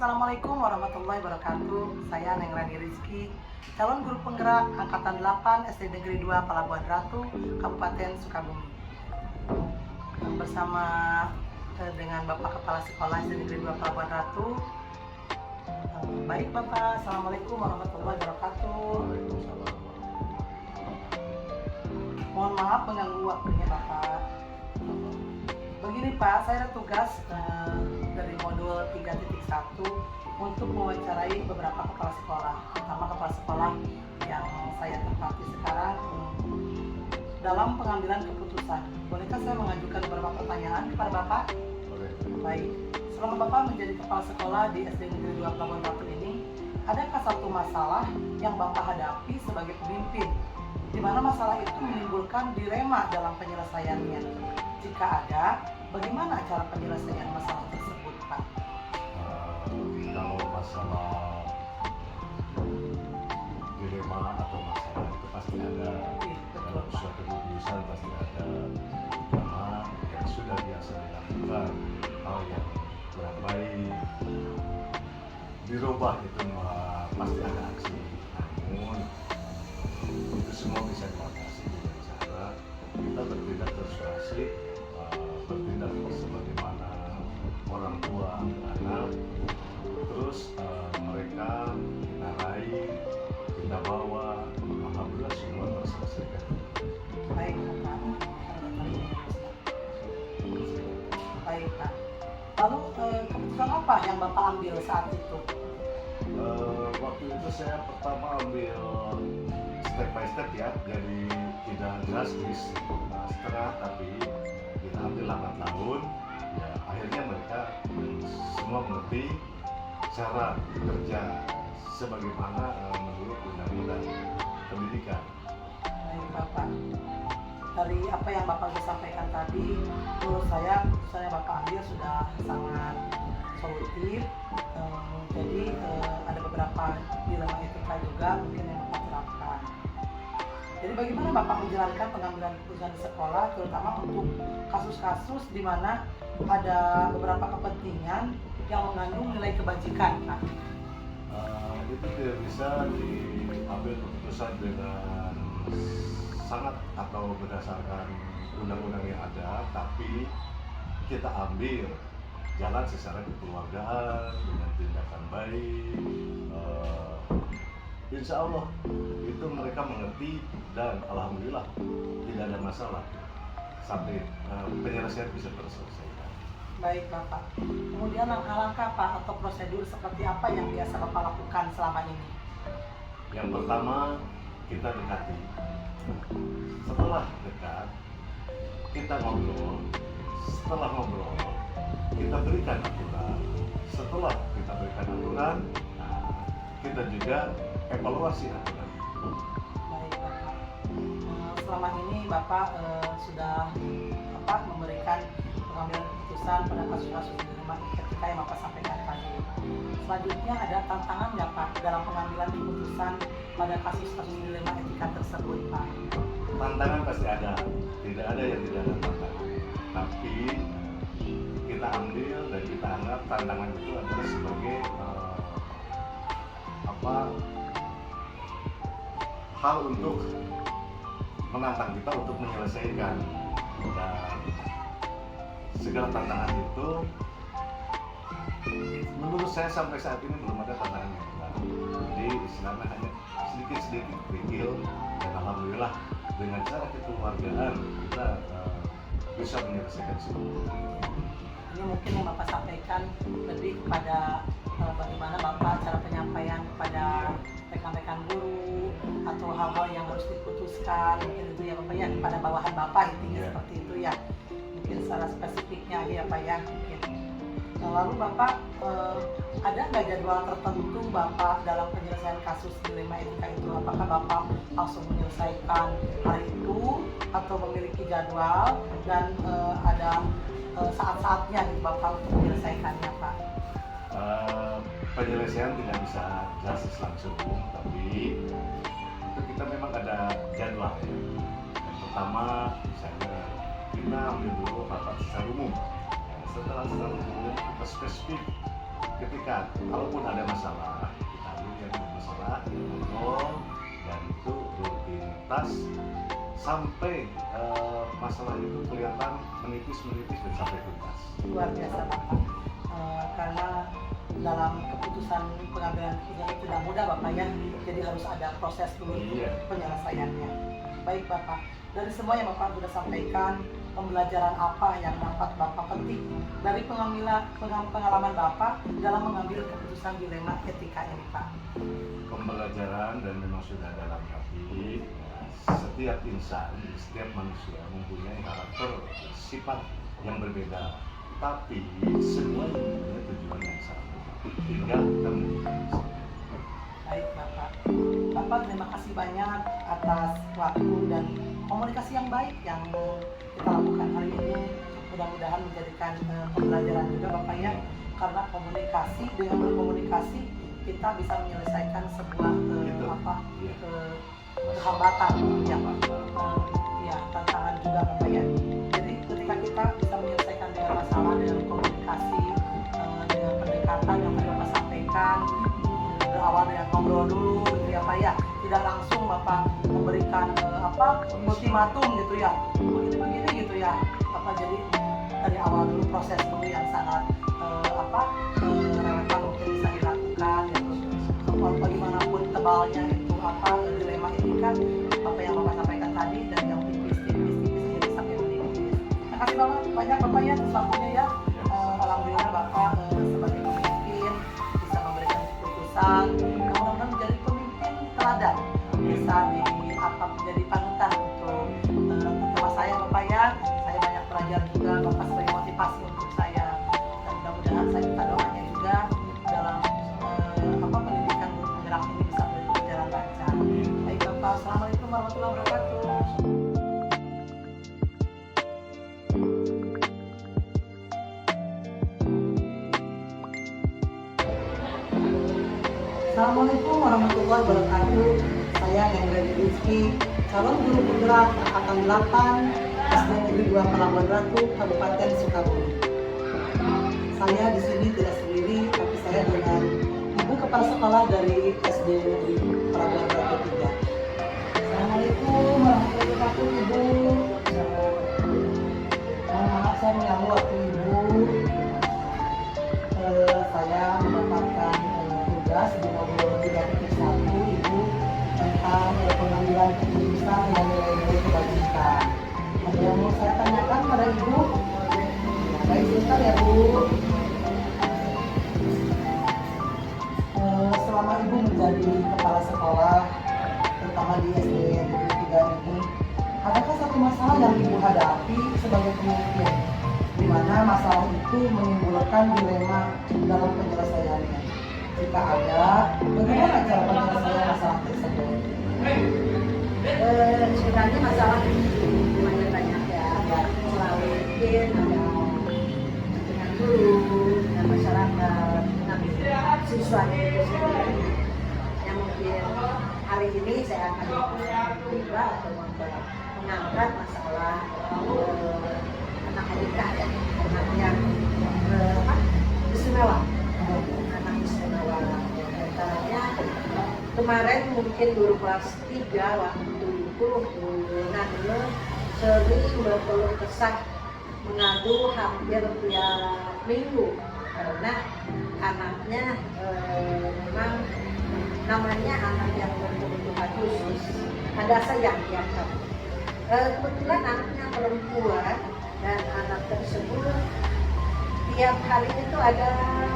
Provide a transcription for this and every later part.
Assalamualaikum warahmatullahi wabarakatuh. Saya Neng Rani Rizky, calon guru penggerak Angkatan 8 SD Negeri 2 Palabuhan Ratu, Kabupaten Sukabumi. Bersama dengan Bapak Kepala Sekolah SD Negeri 2 Palabuhan Ratu. Baik Bapak, Assalamualaikum warahmatullahi wabarakatuh. Mohon maaf mengganggu waktunya Bapak. Begini Pak, saya ada tugas dari modul 3.1 untuk mewawancarai beberapa kepala sekolah, terutama kepala sekolah yang saya tempati sekarang dalam pengambilan keputusan. Bolehkah saya mengajukan beberapa pertanyaan kepada Bapak? Boleh. Baik, selama Bapak menjadi kepala sekolah di SD Negeri 2 Palabuhan Ratu ini, adakah satu masalah yang Bapak hadapi sebagai pemimpin, di mana masalah itu menimbulkan dilema dalam penyelesaiannya? Jika ada, bagaimana cara penyelesaian masalah tersebut, Pak? Kalau masalah dilema atau masalah itu pasti ada. Dalam suatu keputusan pasti ada. Karena yang sudah biasa dilakukan, hal yang kurang baik dirubah itu pasti ada aksi. Namun itu semua bisa diatasi dengan cara kita bertindak persuasif, bertindak sebagaimana orang tua ke anak, terus mereka kita raih, kita bawa, alhamdulillah semua terselesaikan. Baik, Pak. Baik, Pak. Lalu keputusan apa yang Bapak ambil saat itu? Waktu itu saya pertama ambil step by step ya, jadi tidak drastis setengah, tapi kita ambil lambat laun. Ya, akhirnya mereka semua mengerti cara kerja sebagaimana menurut undang-undang pendidikan. Baik, Bapak. Dari apa yang Bapak sudah sampaikan tadi, menurut saya keputusan yang Bapak ambil sudah sangat solutif. Jadi ada beberapa dilema etika juga mungkin yang Bapak terapkan. Jadi bagaimana Bapak menjalankan pengambilan keputusan di sekolah, terutama untuk kasus-kasus di mana ada beberapa kepentingan yang mengandung nilai kebajikan, Pak? Itu tidak bisa diambil keputusan dengan sangat atau berdasarkan undang-undang yang ada, tapi kita ambil jalan secara kekeluargaan dengan tindakan baik. Insya Allah itu mereka mengerti dan alhamdulillah tidak ada masalah sampai penyelesaian bisa terselesaikan. Baik Bapak. Kemudian langkah-langkah Pak atau prosedur seperti apa yang biasa Bapak lakukan selama ini? Yang pertama kita dekati. Setelah dekat kita ngobrol. Setelah ngobrol kita berikan aturan. Setelah kita berikan aturan, kita juga evaluasi aturan. Baik Bapak. Selama ini Bapak sudah memberikan pengambilan keputusan pada kasus-kasus dilema ketika yang Bapak sampaikan tadi. Selanjutnya ada tantangan nggak Pak dalam pengambilan keputusan pada kasus-kasus dilema etika tersebut, Pak? Tantangan pasti ada, tidak ada yang tidak ada tantangan. Tapi kita ambil dan kita anggap tantangan itu adalah sebagai hal untuk menantang kita untuk menyelesaikan, dan segala tantangan itu menurut saya sampai saat ini belum ada tantangan yang benar. Jadi istilahnya hanya sedikit-sedikit kerikil, dan alhamdulillah dengan cara kekeluargaan kita bisa menyelesaikan semua. Ini mungkin yang Bapak sampaikan lebih kepada bagaimana Bapak cara penyampaian kepada rekan-rekan guru atau hal-hal yang harus diputuskan, mungkin itu ya Bapak ya, kepada bawahan Bapak intinya seperti itu ya. Mungkin secara spesifiknya ya Pak ya mungkin. Lalu Bapak ada nggak jadwal tertentu Bapak dalam penyelesaian kasus dilema etika itu? Apakah Bapak langsung menyelesaikan hari itu atau memiliki jadwal dan ada saat-saatnya gitu Bapak untuk menyelesaikannya, Pak? Penyelesaian tidak bisa drastis langsung, tapi itu kita memang ada jadwal ya. Yang pertama misalnya kita ambil dulu rapat secara umum. Setelah secara umum kita spesifik ketika kalaupun ada masalah, kita dulu yang bermasalah, ngobrol, dan itu rutinitas sampai masalah itu kelihatan menipis dan sampai tuntas. Luar biasa Bapak. Karena dalam keputusan pengambilan keputusan itu tidak mudah Bapak ya, jadi harus ada proses dulu penyelesaiannya. Baik Bapak, dari semua yang Bapak sudah sampaikan, pembelajaran apa yang dapat Bapak petik dari pengalaman Bapak dalam mengambil keputusan dilema etika ini Pak? Pembelajaran, dan memang sudah dalam hati, setiap insan, setiap manusia mempunyai karakter sifat yang berbeda, tapi semua mempunyai tujuan yang sama. Tinggal kita menjadi. Baik Bapak. Bapak terima kasih banyak atas waktu dan komunikasi yang baik yang kita lakukan hari ini. Mudah-mudahan menjadikan pembelajaran juga Bapak ya. Karena komunikasi, dengan berkomunikasi kita bisa menyelesaikan sebuah kehambatan yang tantangan juga Bapak ya. Jadi ketika kita bisa menyelesaikan dengan masalah dengan komunikasi, dengan pendekatan yang tadi Bapak sampaikan, berawal dengan ngobrol dulu gitu ya Pak ya, tidak langsung Bapak memberikan ultimatum gitu ya, begini gitu ya Bapak. Jadi dari awal dulu proses dulu yang sangat relevan mungkin bisa dilakukan gitu. Bagaimanapun tebalnya itu dilema etika apa yang Bapak sampaikan tadi, dari yang tipis jadi sampai menipis. Terima kasih banyak Bapak ya atas waktunya ya. Alhamdulillah Bapak sebagai pemimpin bisa memberikan keputusan, mudah-mudahan menjadi pemimpin teladan, bisa menjadi panutan untuk terutama saya Bapak ya. Saya banyak belajar juga Bapak sebagai motivasi untuk saya, dan mudah-mudahan saya minta doanya juga dalam pendidikan guru penggerak ini bisa berjalan lancar. Baik Bapak, assalamualaikum warahmatullahi wabarakatuh. Assalamualaikum warahmatullahi wabarakatuh. Saya Hendra Rizky, calon guru penggerak angkatan 8 SD Negeri 2 Pelabuhan Ratu, Kabupaten Sukabumi. Saya di sini tidak sendiri, tapi saya dengan Ibu Kepala Sekolah dari SD Negeri Pelabuhan Ratu 3. Assalamualaikum warahmatullahi wabarakatuh Ibu. Maaf saya mengganggu waktu Ibu. Saya mendapatkan tugas di nomor 3.1 Ibu tentang pengambilan keputusan yang nilai-nilai kebajikan. Ada yang mau saya tanyakan pada Ibu? Baik, sebentar ya Bu. Selama Ibu menjadi kepala sekolah, terutama di SD Negeri 3 ini, adakah satu masalah yang Ibu hadapi sebagai pemimpin, di mana masalah itu menimbulkan dilema dalam penyelesaiannya? Jika ada, bagaimana cara penyelesaian masalah tersebut? Sebenarnya masalah banyak ya, melalui mungkin ada dengan guru, dengan masyarakat, dengan siswanya itu sendiri. Yang mungkin hari ini saya akan juga atau mengangkat masalah anak etika ya, anak yang istimewa. Anak istimewa antaranya kemarin mungkin guru kelas 3 waktu itu sering berkeluh kesah mengadu hampir tiap minggu karena anaknya memang namanya anak yang berkebutuhan khusus, ada sayang yang kebetulan anaknya perempuan, dan anak tersebut tiap hari itu ada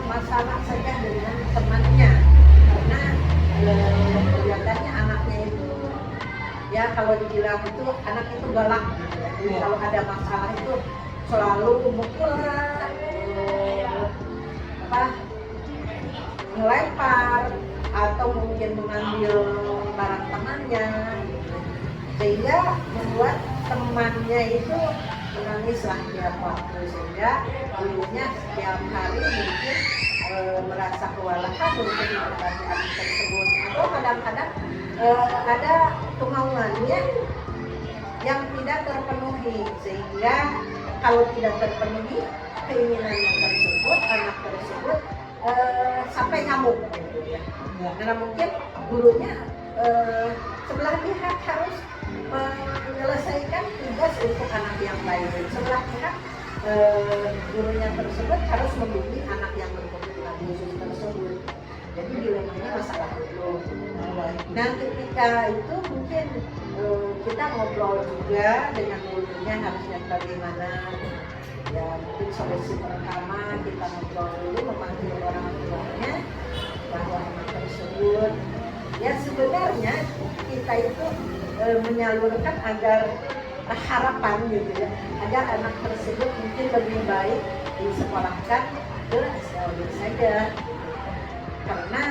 masalah saja dengan temannya karena kelihatannya anaknya itu ya kalau dibilang itu anak itu galak gitu ya. Jadi kalau ada masalah itu selalu mukulan, melempar atau mungkin mengambil barang temannya, sehingga membuat temannya itu menangis lah tiap waktu, sehingga ibunya setiap hari mungkin merasa kewalahan untuk menghadapi anak tersebut, atau kadang-kadang ada kemauannya yang tidak terpenuhi, sehingga kalau tidak terpenuhi keinginannya tersebut, anak tersebut sampai nyamuk gitu ya. Ya. Karena mungkin gurunya sebelah pihak harus menyelesaikan tugas untuk anak yang lain. Sebelah pihak gurunya tersebut harus membimbing anak yang berkebutuhan khusus tersebut. Jadi dilemanya masalah itu. Nah ketika itu mungkin kita ngobrol juga dengan gurunya harusnya bagaimana. Ya mungkin solusi pertama kita ngobrol dulu, memanggil orang tuanya bahwa anak tersebut ya sebenarnya kita itu menyalurkan agar harapan gitu ya, agar anak tersebut mungkin lebih baik disekolahkan ke SLB saja, karena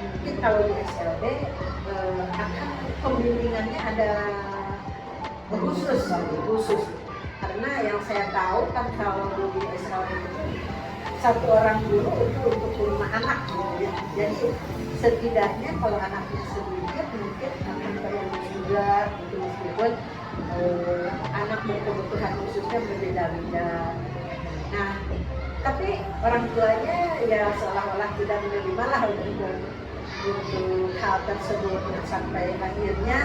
mungkin kalau di SLB akan pembimbingannya ada khusus karena yang saya tahu kan kalau di SLB itu satu orang guru itu untuk 5 anak gitu ya. Jadi setidaknya kalau anaknya sedikit mungkin akan terlalu juga gitu, meskipun anak berkebutuhan khususnya berbeda-beda. Nah, tapi orang tuanya ya seolah-olah tidak menerima lah untuk hal tersebut, sampai akhirnya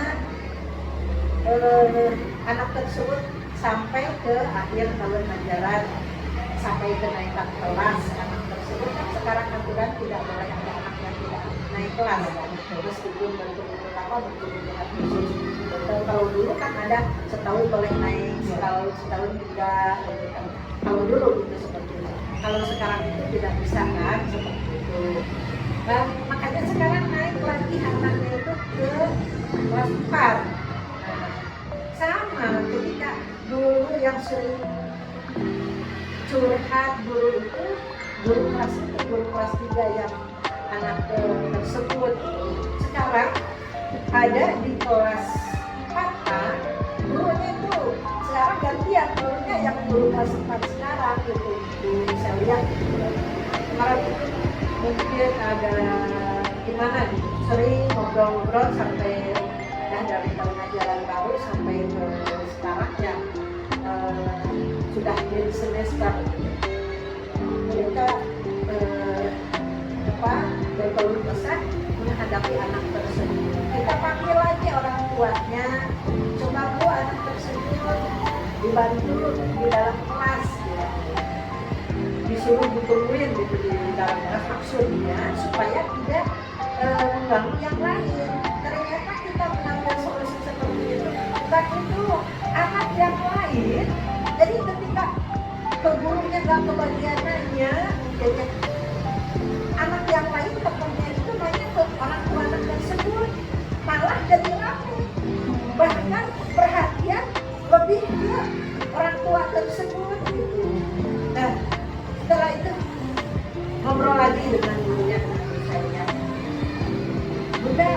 anak tersebut sampai ke akhir tahun ajaran, sampai kenaikan kelas. Anak tersebut kan sekarang aturan tidak boleh ada anak yang tidak naik kelas, meskipun berkebutuhan khusus. Kalau dulu kan ada setahun boleh naik, setahun tidak. Kalau dulu itu seperti itu. Kalau sekarang itu tidak bisa kan seperti itu. Dan makanya sekarang naik lagi anaknya itu ke kelas 4. Nah, sama ketika dulu yang sering curhat guru itu guru kelas 3 yang anak tersebut sekarang ada di kelas 4, gurunya itu sekarang gantian, gurunya yang guru kelas 4 sekarang gitu. Saya lihat kemarin itu mungkin ada gimana nih, sering ngobrol-ngobrol sampai dari tahun ajaran baru sampai ke sekarang ya sudah jadi semester mereka berkeluh kesah menghadapi anak tersebut. Kita panggil lagi orang tuanya, coba bu anak tersebut dibantu di dalam kelas ya. Disuruh ditungguin gitu di dalam kelas, maksudnya supaya tidak mengganggu yang lain. Ternyata kita mengambil solusi seperti itu, dan itu anak yang lain jadi ketika ke gurunya nggak kebagian nanya, jadi anak yang lain temennya itu nanya ke orang tua anak tersebut, malah jadi ramai, bahkan perhatian lebih ke orang tua tersebut gitu. Nah setelah itu ngobrol lagi dengan gurunya, saya udah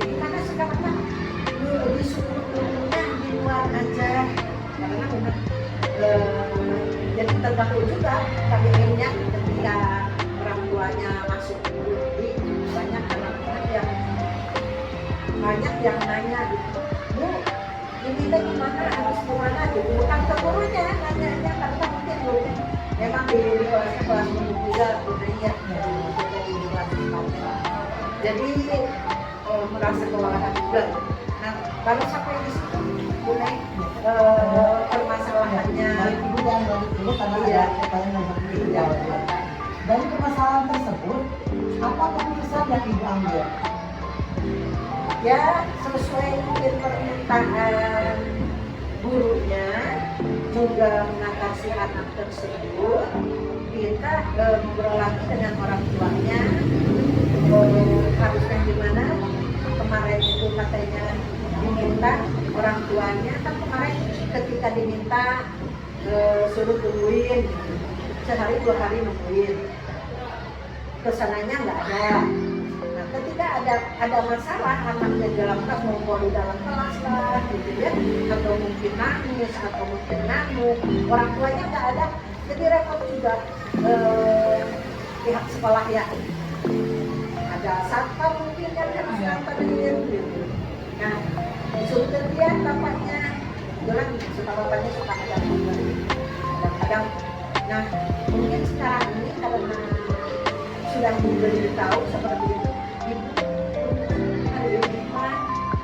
gimana sekarang mah disuruh gurunya di luar aja, karena memang jadi terganggu juga kayaknya ketika orang tuanya masuk dulu. Jadi banyak anak-anak yang nanya gitu, bu ini teh gimana, harus gimana gitu, bukan ke gurunya nanya karena mungkin gurunya memang di kelasnya kelas 3 gurunya di kelas 4, jadi merasa kewalahan juga. Nah baru sampai di situ mulai permasalahannya dulu karena ada pertanyaan yang berikut. Dari permasalahan tersebut, apa keputusan yang ibu ambil? Ya sesuai mungkin permintaan gurunya juga mengatasi anak tersebut, kita ngobrol lagi dengan orang tuanya, harusnya gimana. Kemarin itu katanya diminta orang tuanya, kan kemarin ketika diminta suruh tungguin sehari 2 hari nungguin, kesananya nggak ada. Nah ketika ada masalah anaknya dalam kelas, mau di dalam kelas lah gitu ya, atau mungkin nangis atau mungkin ngamuk, orang tuanya nggak ada, jadi repot juga pihak sekolah ya. Ada satpam mungkin yang harus nganterin gitu. Nah disuruh gantian bapaknya, kebetulan suka bapaknya suka kadang-kadang. Nah mungkin sekarang ini karena sudah diberitahu seperti itu, ibu hari ini Pak,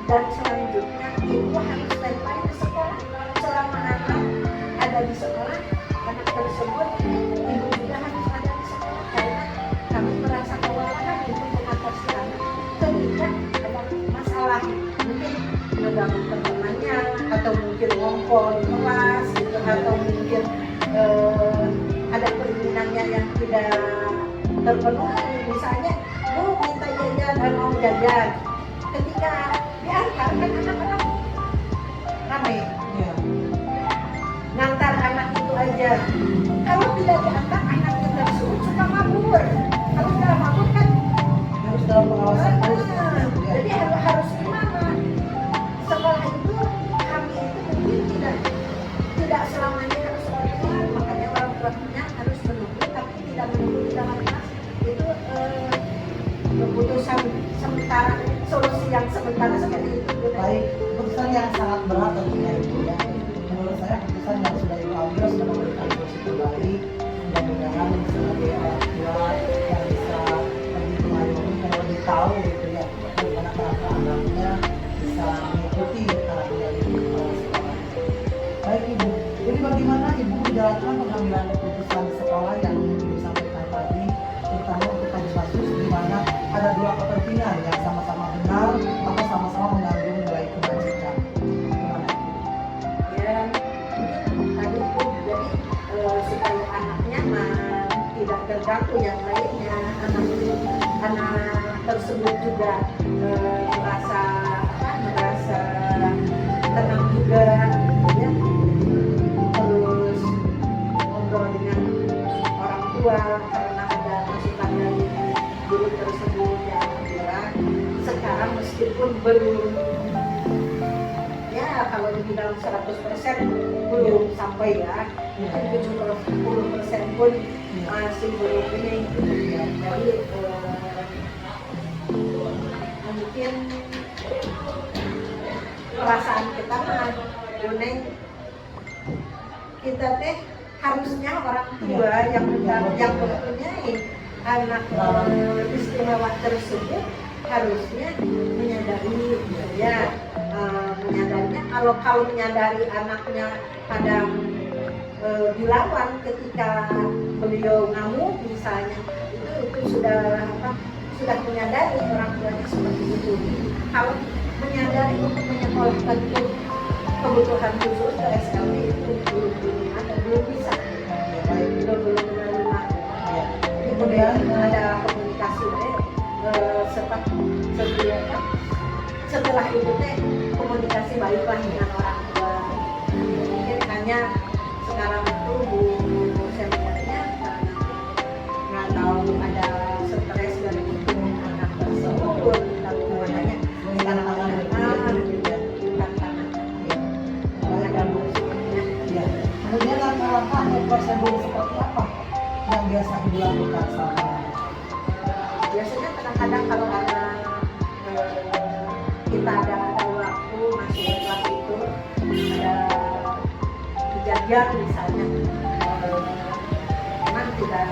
dan selanjutnya ibu harus standby di sekolah selama anak ada di sekolah, anak tersebut ibu juga harus ada di sekolah karena kami merasa kewalahan untuk mengatasi anak ketika ada masalah mungkin mengganggu temannya atau mungkin ngompol di kelas gitu, atau mungkin ada keinginannya yang tidak terpenuhi, misalnya minta jajan dan mau jajan, ketika diantar kan anak-anak ramai Iya. ngantar anak itu aja, kalau tidak diantar anaknya tersebut suka mabur, kalau sudah mabur kan Harus dalam pengawasan terus. jadi harus gimana? Sekolah itu kami itu mungkin tidak selamanya harus seperti itu, makanya orang tuanya harus menunggu, tapi tidak menunggu di dalam kelas itu keputusan sementara, solusi yang sementara seperti itu. Baik, keputusan yang sangat berat tentunya itu ya. Menurut saya keputusan yang sudah Ibu ambil sudah memberikan solusi terbaik. Mudah-mudahan sebagai orang tua yang bisa lebih mengayomi dan lebih tahu gitu ya bagaimana karakter anaknya bisa mengikuti karakter di sekolah. Baik Ibu, jadi bagaimana Ibu menjalankan pengambilan keputusan sekolah yang Ibu sampaikan tadi, terutama untuk kasus-kasus di mana ada dua kepentingan yang sama-sama benar atau sama-sama mengandung nilai kebajikan. Gimana Ibu? Ya, tadi itu jadi supaya anak nyaman, tidak terganggu yang lainnya, anak tersebut juga merasa tenang juga, ya. Terus ngobrol dengan orang tua karena ada masukan dari guru tersebut yang bilang sekarang meskipun belum, ya kalau dibilang 100% belum sampai ya, mungkin 70% pun masih belum ini gitu ya. Jadi mungkin perasaan kita mah Neng, kita teh harusnya orang tua yang mempunyai anak istimewa tersebut harusnya menyadari ya, menyadarinya kalau menyadari anaknya kadang dilawan ketika beliau ngamuk misalnya, itu sudah menyadari orang tuanya seperti itu. Kalau menyadari untuk menyekolahkan ke kebutuhan khusus ke SLB itu belum bisa, belum menerima. Kemudian ada komunikasi setelah itu teh komunikasi baiklah dengan orang tua. Mungkin hanya sekarang itu Bu sebenarnya nggak tahu ada stres dari itu anak tersebut, tapi makanya sekarang kemudian langkah-langkah atau prosedur seperti apa yang biasa Ibu lakukan selama ini? Biasanya kadang-kadang kalau kita ada waktu masih kelas itu ada kejadian misalnya memang tidak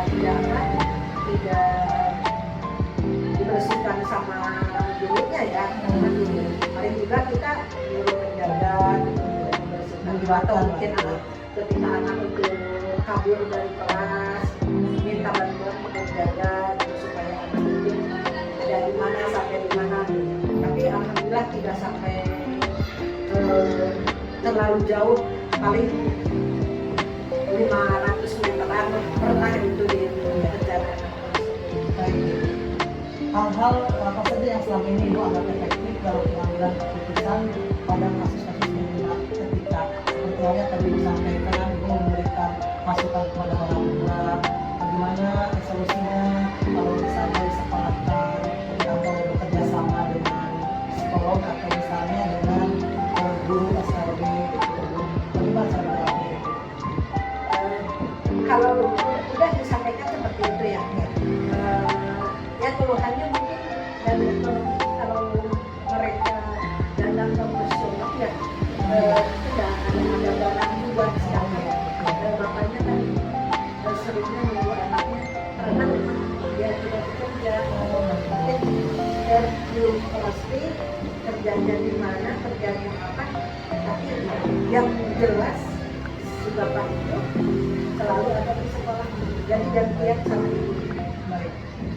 dibersihkan sama gurunya ya, paling juga kita nyuruh penjaga membersihkan, atau mungkin ketika anak itu kabur dari kelas minta bantuan ke penjaga supaya anak itu ada di mana sampai di mana. Tapi alhamdulillah tidak sampai terlalu jauh, paling 500 meteran pernah itu di penjara. Baik. Hal-hal apa saja yang selama ini Ibu anggap efektif dalam pengambilan keputusan pada kasus-kasus ini ketika seperti halnya tadi disampaikan Ibu memberikan masukan kepada orang tua, bagaimana solusinya kalau misalnya disepakatkan atau bekerja sama dengan psikolog atau misalnya dengan guru SLB gitu. Bagaimana cara berlaku? Kalau udah disampaikan seperti itu ya, ya keluhannya mungkin dari ekonomi. Kalau mereka datang ke psikolog ya sudah ada barang juga misalnya, bapaknya kan seringnya nunggu anaknya karena dia tidak mana terjadi apa, tapi yang jelas si bapak itu selalu ada di sekolah, jadi gantian sama ibu. Baik,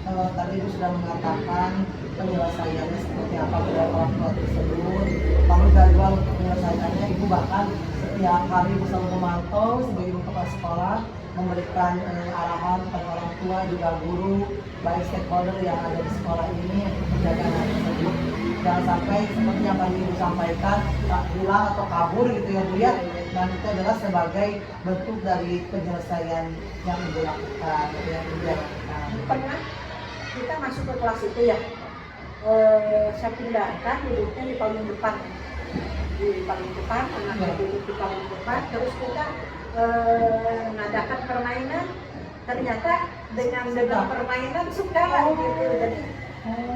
tadi Ibu sudah mengatakan penyelesaiannya seperti apa kepada orang tua tersebut. Lalu jadwal untuk penyelesaiannya Ibu bahkan setiap hari Ibu selalu memantau sebagai Ibu kepala sekolah, memberikan arahan kepada orang tua juga guru, baik stakeholder yang ada di sekolah ini untuk menjaga anak tersebut. Jangan sampai seperti yang tadi Ibu sampaikan tak hilang atau kabur gitu ya Bu ya. Dan itu adalah sebagai bentuk dari penyelesaian yang Ibu lakukan, yang Ibu lakukan. Pernah kita masuk ke kelas itu ya, saya pindahkan duduknya di paling depan, anaknya duduk di paling depan, terus kita mengadakan permainan, ternyata dengan permainan suka gitu,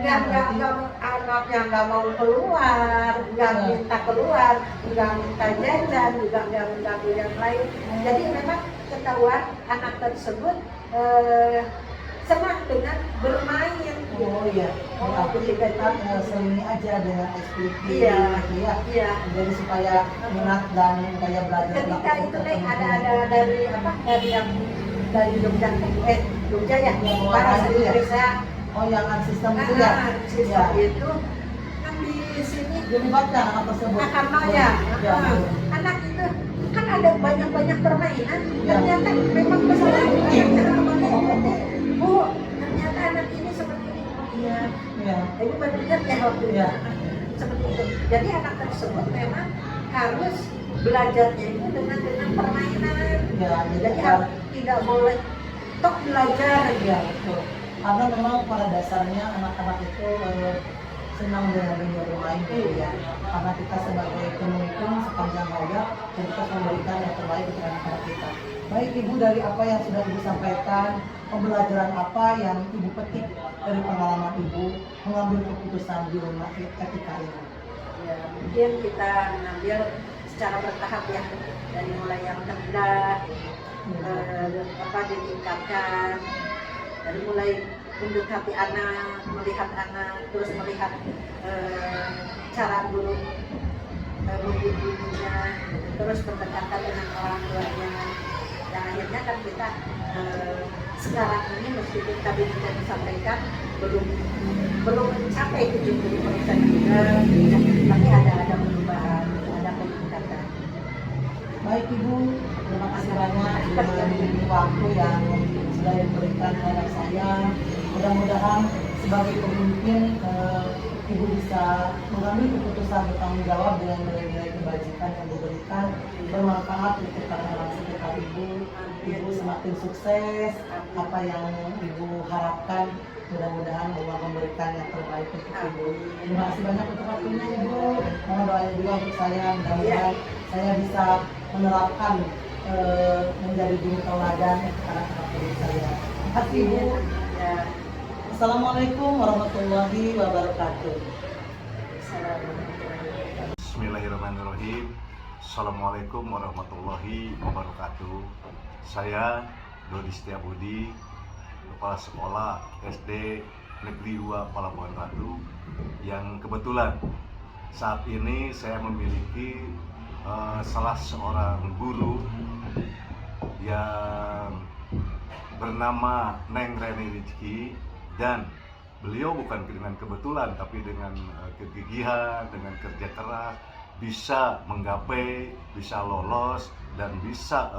jadi anaknya nggak mau keluar, nggak minta keluar, nggak minta jajan, juga nggak mengganggu yang lain. Jadi memang ketahuan anak tersebut senang dengan bermain. Oh iya, berarti kita selingi aja dengan SPP. Iya, ya. iya. Jadi supaya minat dan daya belajar. Ketika itu nih ada dari apa, dari yang dari Jogja ya, para Indonesia. Oh yang sistem itu ya? Sistem itu kan di sini Dilibatkan anak tersebut. karena ya, anak itu kan ada banyak permainan, ternyata memang besar Bu, ternyata anak ini seperti ini. Oh iya, Iya. ini benar ya waktu Iya. seperti itu. Jadi anak tersebut memang harus belajarnya itu dengan permainan. Ya, Jadi tidak boleh tok belajar. Ya betul. Karena memang pada dasarnya anak-anak itu senang dengan dunia bermain gitu ya. Karena kita sebagai pemimpin sepanjang hayat dan kita memberikan yang terbaik untuk anak-anak kita. Baik Ibu, dari apa yang sudah Ibu sampaikan, pembelajaran apa yang Ibu petik dari pengalaman Ibu mengambil keputusan di rumah etika ini? Ya, mungkin kita mengambil secara bertahap ya, dari mulai yang rendah, ditingkatkan, dari mulai tunduk hati anak, melihat anak, terus melihat cara guru membimbingnya, terus pendekatan dengan orang tuanya, dan akhirnya kan kita sekarang ini meskipun tadi kita disampaikan belum mencapai 70% juga, tapi ada perubahan, ada peningkatan. Baik Ibu, terima kasih banyak dengan waktu yang sudah diberikan kepada saya. Mudah-mudahan sebagai pemimpin Ibu bisa mengambil keputusan bertanggung jawab dengan nilai-nilai kebajikan yang diberikan, bermanfaat untuk orang sekitar Ibu. Ibu semakin sukses, apa yang Ibu harapkan mudah-mudahan Allah memberikan yang terbaik untuk Ibu. Terima kasih banyak untuk waktunya Ibu. Mohon doanya juga untuk saya, mudah-mudahan saya bisa menerapkan menjadi guru teladan untuk anak-anak didik saya. Terima kasih Ibu. Ya, Assalamualaikum warahmatullahi wabarakatuh. Bismillahirrahmanirrahim. Assalamualaikum warahmatullahi wabarakatuh. Saya Dodi Setiabudi, Kepala Sekolah SD Negeri 2 Palabuhan Ratu, yang kebetulan saat ini saya memiliki salah seorang guru yang bernama Neng Reni Rizky, dan beliau bukan dengan kebetulan tapi dengan kegigihan, dengan kerja keras bisa menggapai, bisa lolos dan bisa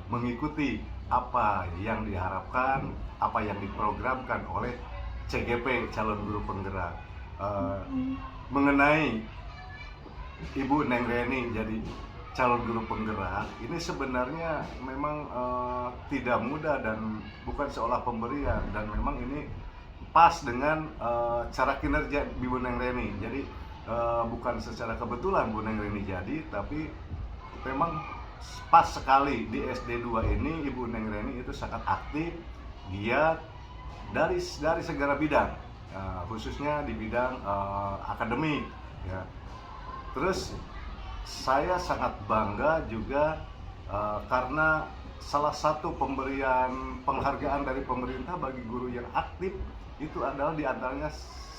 mengikuti apa yang diharapkan, apa yang diprogramkan oleh CGP calon guru penggerak. Mengenai Ibu Neng Reni jadi calon guru penggerak, ini sebenarnya memang tidak mudah dan bukan seolah pemberian, dan memang ini pas dengan cara kinerja Ibu Neng Reni. Jadi bukan secara kebetulan Bu Neng Reni jadi, tapi memang pas sekali di SD 2 ini Ibu Neng Reni itu sangat aktif, giat dari segala bidang, khususnya di bidang akademik ya. Terus saya sangat bangga juga karena salah satu pemberian penghargaan dari pemerintah bagi guru yang aktif itu adalah diantaranya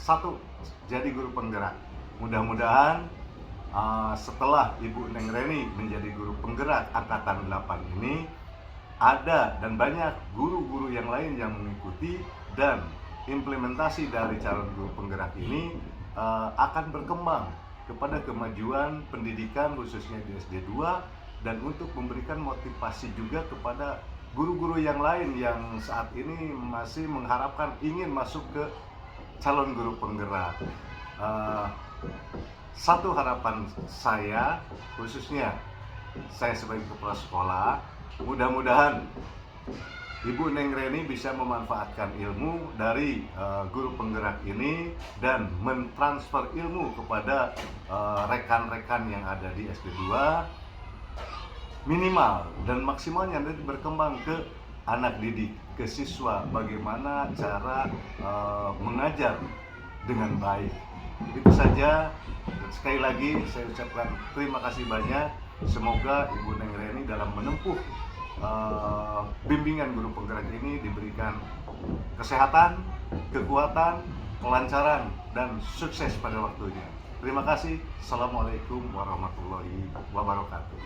satu, jadi guru penggerak. Mudah-mudahan setelah Ibu Neng Reni menjadi guru penggerak angkatan 8 ini, ada dan banyak guru-guru yang lain yang mengikuti, dan implementasi dari calon guru penggerak ini akan berkembang kepada kemajuan pendidikan khususnya di SD 2, dan untuk memberikan motivasi juga kepada guru-guru yang lain yang saat ini masih mengharapkan ingin masuk ke calon guru penggerak. Satu harapan saya, khususnya saya sebagai kepala sekolah, mudah-mudahan Ibu Neng Reni bisa memanfaatkan ilmu dari guru penggerak ini dan mentransfer ilmu kepada rekan-rekan yang ada di SD 2, minimal dan maksimalnya nanti berkembang ke anak didik, ke siswa, bagaimana cara mengajar dengan baik. Itu saja. Dan sekali lagi saya ucapkan terima kasih banyak. Semoga Ibu Neng Reni dalam menempuh bimbingan guru penggerak ini diberikan kesehatan, kekuatan, kelancaran, dan sukses pada waktunya. Terima kasih. Assalamualaikum warahmatullahi wabarakatuh.